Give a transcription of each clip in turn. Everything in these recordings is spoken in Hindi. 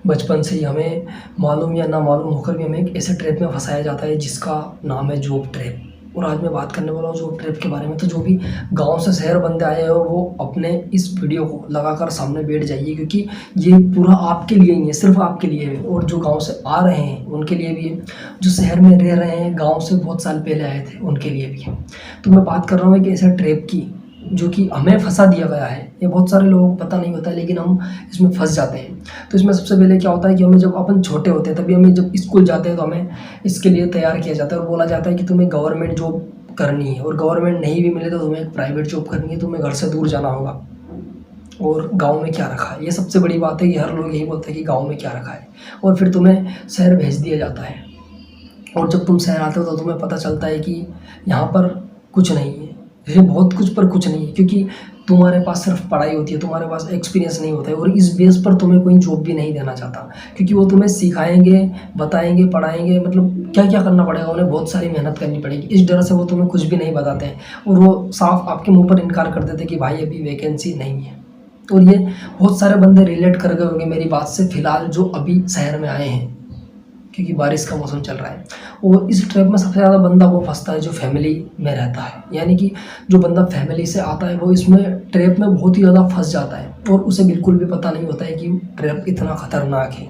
बचपन से ही हमें मालूम या ना मालूम होकर भी हमें एक ऐसे ट्रैप में फँसाया जाता है जिसका नाम है जॉब ट्रैप। और आज मैं बात करने वाला हूँ जॉब ट्रैप के बारे में। तो जो भी गाँव से शहर बंदे आए हो वो अपने इस वीडियो को लगाकर सामने बैठ जाइए, क्योंकि ये पूरा आपके लिए ही है, सिर्फ आपके लिए है। और जो गाँव से आ रहे हैं उनके लिए भी है, जो शहर में रह रहे हैं गाँव से बहुत साल पहले आए थे उनके लिए भी है। तो मैं बात कर रहा हूँ एक ऐसे ट्रैप की जो कि हमें फंसा दिया गया है। ये बहुत सारे लोगों को पता नहीं होता है, लेकिन हम इसमें फंस जाते हैं। तो इसमें सबसे पहले क्या होता है कि हमें जब अपन छोटे होते हैं तभी हमें जब स्कूल जाते हैं तो हमें इसके लिए तैयार किया जाता है और बोला जाता है कि तुम्हें गवर्नमेंट जॉब करनी है, और गवर्नमेंट नहीं भी मिले तो तुम्हें एक प्राइवेट जॉब करनी है, तुम्हें घर से दूर जाना होगा। और गाँव में क्या रखा है, ये सबसे बड़ी बात है कि हर लोग यही बोलते हैं कि गाँव में क्या रखा है। और फिर तुम्हें शहर भेज दिया जाता है, और जब तुम शहर आते हो तो तुम्हें पता चलता है कि यहाँ पर कुछ नहीं है, ये बहुत कुछ पर कुछ नहीं है, क्योंकि तुम्हारे पास सिर्फ पढ़ाई होती है, तुम्हारे पास एक्सपीरियंस नहीं होता है। और इस बेस पर तुम्हें कोई जॉब भी नहीं देना चाहता, क्योंकि वो तुम्हें सिखाएंगे, बताएंगे, पढ़ाएंगे, मतलब क्या क्या करना पड़ेगा, उन्हें बहुत सारी मेहनत करनी पड़ेगी। इस डर से वो तुम्हें कुछ भी नहीं बताते हैं, और वो साफ आपके मुँह पर इनकार कर देते हैं कि भाई अभी वैकेंसी नहीं है। और ये बहुत सारे बंदे रिलेट कर गए होंगे मेरी बात से, फिलहाल जो अभी शहर में आए हैं, क्योंकि बारिश का मौसम चल रहा है। और इस ट्रैप में सबसे ज़्यादा बंदा वो फंसता है जो फैमिली में रहता है, यानी कि जो बंदा फैमिली से आता है वो इसमें ट्रैप में बहुत ही ज़्यादा फंस जाता है, और उसे बिल्कुल भी पता नहीं होता है कि ट्रैप इतना ख़तरनाक है।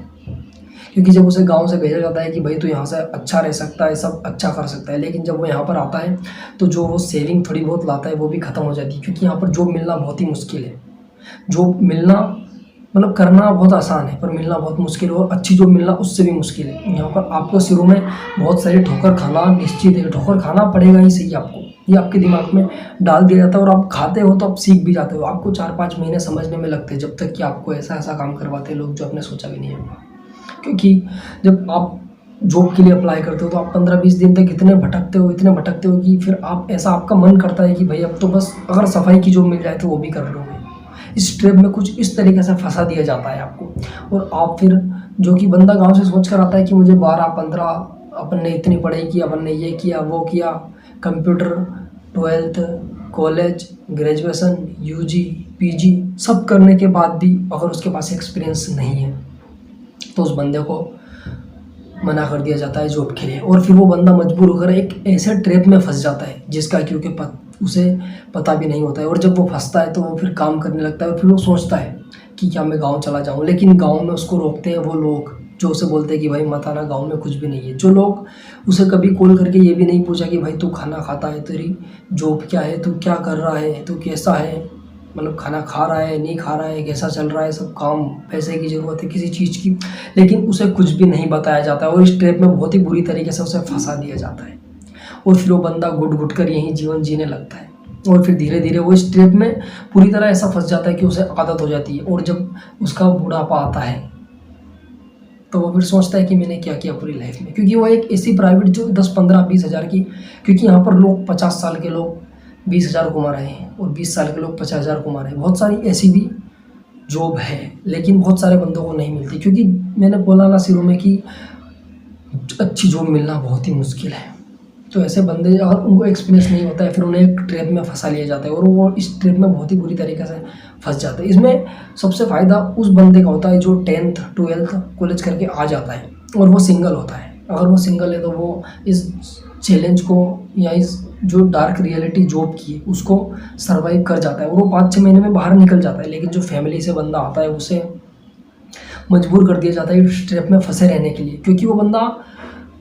क्योंकि जब उसे गांव से भेजा जाता है कि भाई तू यहाँ से अच्छा रह सकता है, सब अच्छा कर सकता है, लेकिन जब वो यहाँ पर आता है तो जो वो सेविंग थोड़ी बहुत लाता है वो भी ख़त्म हो जाती है, क्योंकि यहाँ पर जॉब मिलना बहुत ही मुश्किल है। जॉब मिलना मतलब करना बहुत आसान है, पर मिलना बहुत मुश्किल है, और अच्छी जॉब मिलना उससे भी मुश्किल है। यहाँ पर आपको शुरू में बहुत सारी ठोकर खाना निश्चित है, ठोकर खाना पड़ेगा ही सही आपको, ये आपके दिमाग में डाल दिया जाता है। और आप खाते हो तो आप सीख भी जाते हो, आपको 4-5 महीने समझने में लगते हैं, जब तक कि आपको ऐसा ऐसा काम करवाते हैं लोग जो आपने सोचा भी नहीं है। क्योंकि जब आप जॉब के लिए अप्लाई करते हो तो आप 15-20 दिन तक इतने भटकते हो कि फिर आप ऐसा आपका मन करता है कि भाई अब तो बस अगर सफाई की जॉब मिल जाए तो वो भी कर लूँगा। इस ट्रैप में कुछ इस तरीके से फंसा दिया जाता है आपको। और आप फिर जो कि बंदा गांव से सोच कर आता है कि मुझे 12-15 अपन ने इतनी पढ़ाई की, अपन ने ये किया वो किया, computer, 12th, college, graduation, UG, PG सब करने के बाद भी अगर उसके पास एक्सपीरियंस नहीं है तो उस बंदे को मना कर दिया जाता है जॉब के लिए। और फिर वो बंदा मजबूर होकर एक ऐसे ट्रैप में फंस जाता है जिसका क्योंकि उसे पता भी नहीं होता है। और जब वो फंसता है तो वो फिर काम करने लगता है, और फिर वो सोचता है कि क्या मैं गांव चला जाऊं, लेकिन गांव में उसको रोकते हैं वो लोग जो उसे बोलते हैं कि भाई मत आना, गाँव में कुछ भी नहीं है। जो लोग उसे कभी कॉल करके ये भी नहीं पूछा कि भाई तू खाना खाता है, तेरी जॉब क्या है, तू क्या कर रहा है, तू कैसा है, मतलब खाना खा रहा है नहीं खा रहा है, कैसा चल रहा है, सब काम, पैसे की ज़रूरत है किसी चीज़ की, लेकिन उसे कुछ भी नहीं बताया जाता है। और इस ट्रैप में बहुत ही बुरी तरीके से उसे फंसा दिया जाता है, और फिर वो बंदा घुट घुट कर यही जीवन जीने लगता है। और फिर धीरे धीरे वो इस ट्रैप में पूरी तरह ऐसा फंस जाता है कि उसे आदत हो जाती है। और जब उसका बुढ़ापा आता है तो वो फिर सोचता है कि मैंने क्या किया पूरी लाइफ में, क्योंकि वो एक ऐसी प्राइवेट जो 10-15-20 हज़ार की, क्योंकि यहाँ पर लोग 50 साल के लोग 20,000 कमा रहे हैं, और 20 साल के लोग 50,000 कमा रहे हैं। बहुत सारी ऐसी भी जॉब है, लेकिन बहुत सारे बंदों को नहीं मिलती, क्योंकि मैंने बोला ना शुरू में कि अच्छी जॉब मिलना बहुत ही मुश्किल है। तो ऐसे बंदे अगर उनको एक्सपीरियंस नहीं होता है फिर उन्हें एक ट्रैप में फंसा लिया जाता है, और वो इस ट्रैप में बहुत ही बुरी तरीके से फंस जाते हैं। इसमें सबसे फ़ायदा उस बंदे का होता है जो 10th 12th कॉलेज करके आ जाता है और वो सिंगल होता है। अगर वो सिंगल है तो वो इस चैलेंज को या इस जो डार्क रियलिटी जॉब की है उसको सर्वाइव कर जाता है, और वो 5-6 महीने में बाहर निकल जाता है। लेकिन जो फैमिली से बंदा आता है उसे मजबूर कर दिया जाता है इस ट्रैप में फंसे रहने के लिए, क्योंकि वो बंदा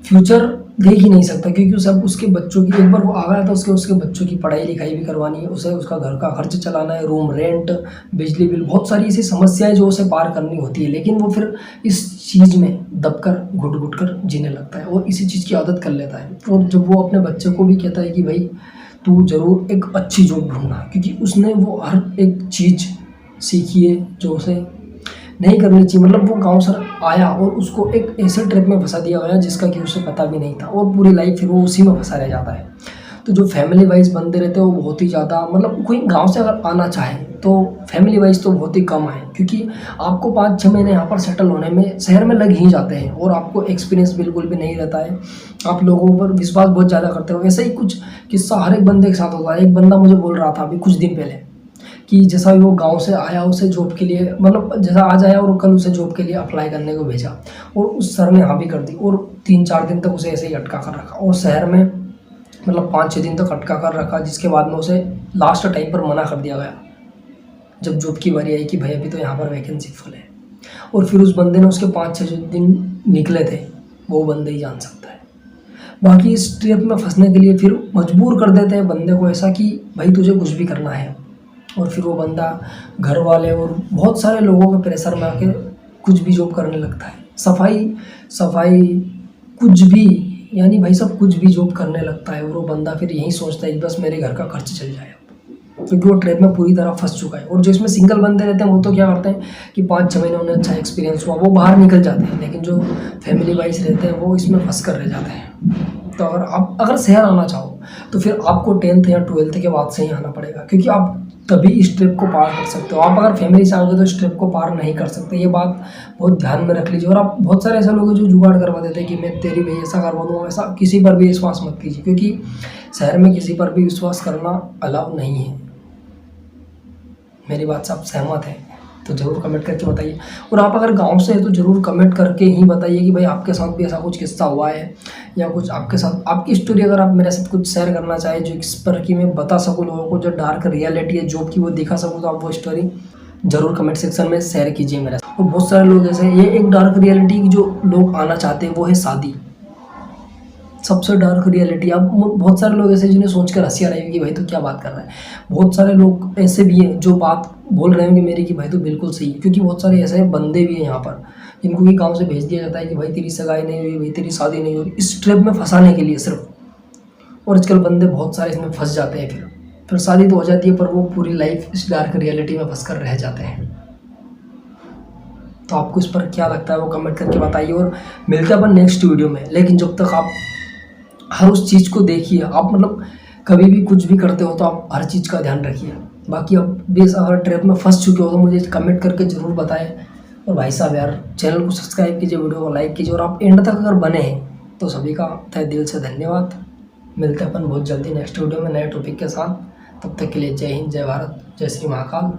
फ्यूचर देख ही नहीं सकता, क्योंकि उसे अब उसके बच्चों की, एक बार वो आ गया था उसके बच्चों की पढ़ाई लिखाई भी करवानी है, उसे उसका घर का खर्च चलाना है, रूम रेंट, बिजली बिल, बहुत सारी ऐसी समस्याएं जो उसे पार करनी होती है। लेकिन वो फिर इस चीज़ में दबकर घुट घुट कर जीने लगता है और इसी चीज़ की आदत कर लेता है। और जब वो अपने बच्चे को भी कहता है कि भाई तू ज़रूर एक अच्छी जॉब ढूंढना, क्योंकि उसने वो हर एक चीज़ सीखी है जो उसे नहीं करनी चाहिए। मतलब वो गाँव से आया और उसको एक ऐसे ट्रैप में फंसा दिया गया जिसका कि उसे पता भी नहीं था, और पूरी लाइफ फिर वो उसी में फंसा रह जाता है। तो जो फैमिली वाइज बंदे रहते हैं वो बहुत ही ज़्यादा, मतलब कोई गांव से अगर आना चाहे तो फैमिली वाइज तो बहुत ही कम है, क्योंकि आपको 5-6 महीने यहाँ पर सेटल होने में शहर में लग ही जाते हैं, और आपको एक्सपीरियंस बिल्कुल भी नहीं रहता है, आप लोगों पर विश्वास बहुत ज़्यादा करते हो। ऐसा ही कुछ किस्सा हर एक बंदे के साथ होता है। एक बंदा मुझे बोल रहा था अभी कुछ दिन पहले कि जैसा वो गाँव से आया उसे जॉब के लिए मतलब जैसा आज आया और कल उसे जॉब के लिए अप्लाई करने को भेजा और उस सर ने हाँ भी कर दी और 3-4 दिन तक उसे ऐसे ही अटका कर रखा और शहर में मतलब 5-6 दिन तक अटका कर रखा, जिसके बाद में उसे लास्ट टाइम पर मना कर दिया गया जब जॉब की बारी आई कि भाई अभी तो यहाँ पर वैकेंसी फुल है। और फिर उस बंदे ने उसके 5-6 दिन निकले थे, वो बंदे ही जान सकता है। बाकी इस ट्रैप में फंसने के लिए फिर मजबूर कर देते हैं बंदे को ऐसा कि भाई तुझे कुछ भी करना है, और फिर वो बंदा घर वाले और बहुत सारे लोगों के प्रेशर में आके कुछ भी जॉब करने लगता है। सफाई कुछ भी, यानी भाई सब कुछ भी जॉब करने लगता है और वो बंदा फिर यही सोचता है कि बस मेरे घर का खर्च चल जाए, क्योंकि वो ट्रैप में पूरी तरह फंस चुका है। और जो इसमें सिंगल बंदे रहते हैं वो तो क्या करते हैं कि 5-6 महीने उन्हें अच्छा एक्सपीरियंस हुआ, वो बाहर निकल जाते हैं, लेकिन जो फैमिली वाइज रहते हैं वो इसमें फंस कर रह जाते हैं। तो अगर शहर आना चाहो तो फिर आपको 10th या 12th के बाद से ही आना पड़ेगा, क्योंकि आप तभी इस ट्रिप को पार कर सकते हो। आप अगर फैमिली से आओगे तो इस ट्रिप को पार नहीं कर सकते, ये बात बहुत ध्यान में रख लीजिए। और आप बहुत सारे ऐसे लोग हैं जो जुगाड़ करवा देते हैं कि मैं तेरी भाई ऐसा करवा दूँगा, ऐसा किसी पर भी विश्वास मत कीजिए, क्योंकि शहर में किसी पर भी विश्वास करना अलाउ नहीं है। मेरी बात से आप सहमत हैं तो ज़रूर कमेंट करके बताइए। और आप अगर गांव से हैं तो ज़रूर कमेंट करके ही बताइए कि भाई आपके साथ भी ऐसा कुछ किस्सा हुआ है, या कुछ आपके साथ आपकी स्टोरी अगर आप मेरे साथ कुछ शेयर करना चाहें जो इस पर कि मैं बता सकूं लोगों को, जो डार्क रियलिटी है जॉब की वो दिखा सकूं, तो आप वो स्टोरी ज़रूर कमेंट सेक्शन में शेयर कीजिए मेरे साथ। और बहुत सारे लोग ऐसे ये एक डार्क रियलिटी की जो लोग आना चाहते हैं वो है शादी। सबसे डार्क रियलिटी। अब बहुत सारे लोग ऐसे जिन्हें सोचकर हंसी आ रही है कि भाई तो क्या बात कर रहा है। बहुत सारे लोग ऐसे भी हैं जो बात बोल रहे होंगे मेरी कि भाई तो बिल्कुल सही है, क्योंकि बहुत सारे ऐसे बंदे भी हैं यहाँ पर जिनको भी गांव से भेज दिया जाता है कि भाई तेरी सगाई नहीं हुई, भाई तेरी शादी नहीं हुई, इस ट्रैप में फंसाने के लिए सिर्फ। और आजकल बंदे बहुत सारे इसमें फंस जाते हैं, फिर शादी तो हो जाती है पर वो पूरी लाइफ इस डार्क रियलिटी में फंस कर रह जाते हैं। तो आपको इस पर क्या लगता है वो कमेंट करके बताइए, और मिलते हैं अपन नेक्स्ट वीडियो में। लेकिन जब तक आप हर उस चीज़ को देखिए, आप मतलब कभी भी कुछ भी करते हो तो आप हर चीज़ का ध्यान रखिए। बाकी आप बेस अगर ट्रैप में फंस चुके हो तो मुझे कमेंट करके ज़रूर बताएं। और भाई साहब यार चैनल को सब्सक्राइब कीजिए, वीडियो को लाइक कीजिए, और आप एंड तक अगर बने हैं तो सभी का तहे दिल से धन्यवाद। मिलते हैं अपन बहुत जल्दी नेक्स्ट वीडियो में नए टॉपिक के साथ। तब तक के लिए जय हिंद, जय भारत, जय श्री महाकाल।